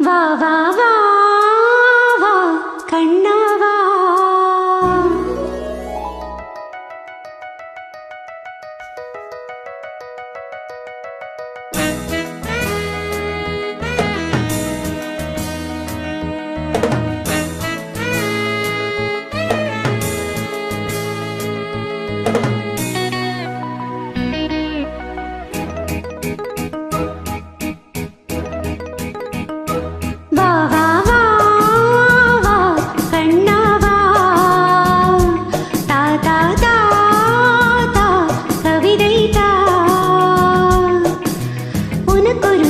வா வா வா வா கண்ணா வா.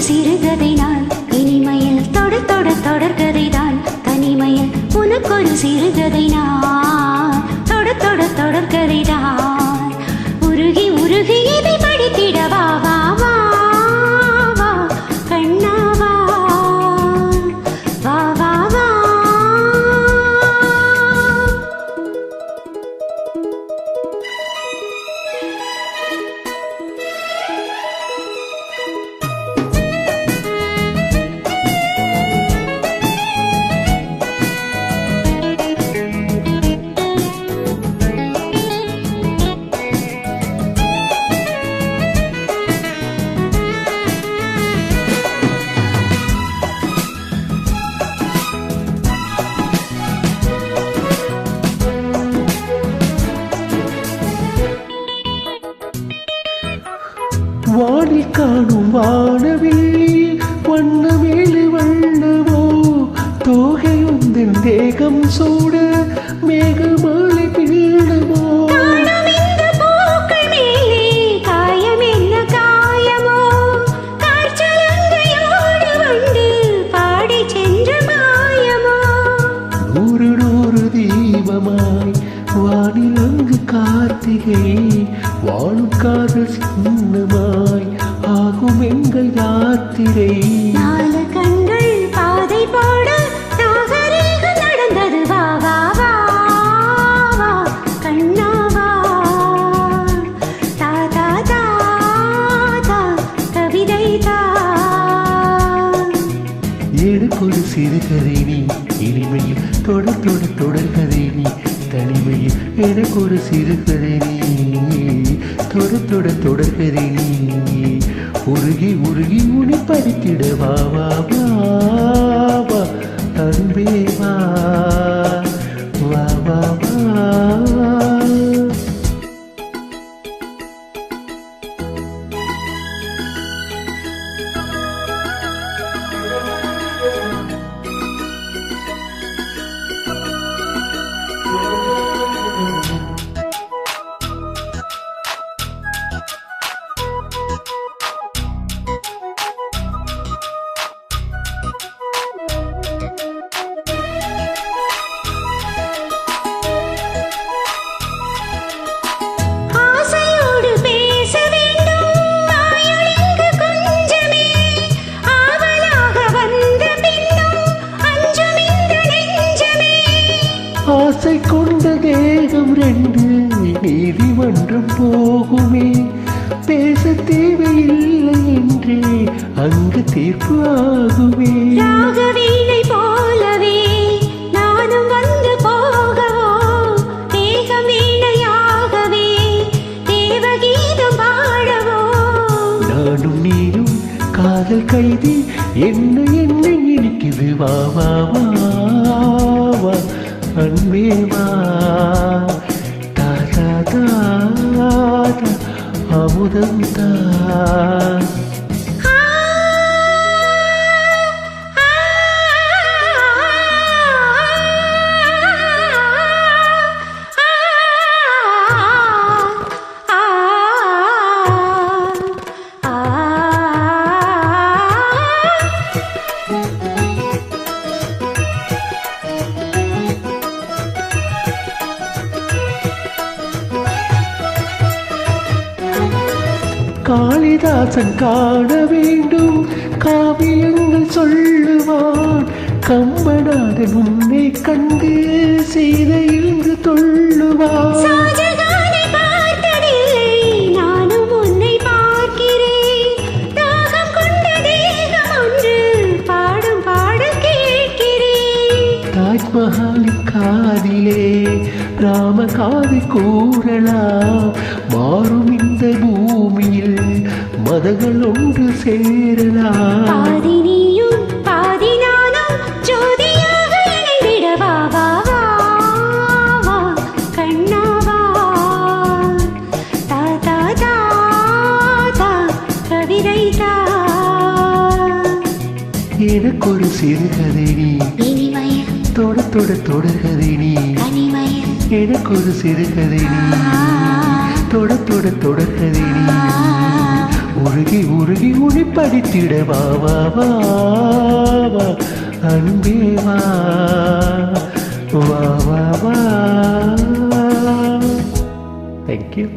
சிறுகதைதான் இனிமையில் தொடர்கதைதான் தனிமையில் உனக்கொரு சிறுகதை நான் தொடர்கதைதான் உருகி உருகி இதை படித்திடவா வா வா வா கண்ணா வா வா வா வா. வானில் காணும் வானவில் வண்ணமேலு வண்ணமோ தோகையுந்தன் தேகம் சூட மேகமாலை பின்னமோ நூறு நூறு தீபமாய் வானில் அங்கு கார்த்திகை வாழும் காதல் சின்னமாய் ஆகும் எங்கள் யாத்திரை. நாலு கண்கள் பாதை போட நாகரீகம் நடந்தது வா வா வா வா கண்ணா வா தா தா தா தா கவிதை தா. எனக்கொரு சிறுகதை நீ இனிமையில் தொடர்கதை நீ தனிமையில் எனக்கொரு சிறுகதை நீ தொடர்கதை நீ உருகி உருகி உனி படித்திட வா வா வா வா அன்பே வா வா வா வா. ஆசை கொண்ட தேகம் ரெண்டு நீதிமன்றம் போகுமே பேச தேவையில்லை என்றே அங்கு தீர்ப்பு ஆகுமே. ராகவீணை போலவே நானும் வந்து போகவோ தேகம் வீணையாகவே தேவகீதம் பாடவோ. நானும் நீயும் காதல் கைதி என்ன என்ன இருக்குது வா வா வா வா அன்பே வா தா தா தா தா அமுதம் தா. காளிதாசன் காண வேண்டும் காவியங்கள் சொல்லுவான் கம்பனாதன் உன்னை கண்டு சீதை இருந்து தொள்ளுவான். நானும் உன்னை பார்க்கிறேன் தாகம் கொண்ட தேகம் கதை கூறலாம். மாறும் இந்த பூமியில் மதங்கள் ஒன்று சேரலாம். பாதி நீயும் பாதி நானும் ஜோதியாக இணைந்திட வா வா வா வா கண்ணா வா. தா தா தா தா கவிதை தா. எனக்கொரு சிறுகதை நீ, இனிமய தொட தொட தொடர்கதை நீ. கனிமய எனக்கொரு சிறுகதை நீ, தொட தொட தொடர்கதை நீ. உருகி உருகி உனி படித்திட வா வா வா வா அன்பே வா வா வா வா. Thank you.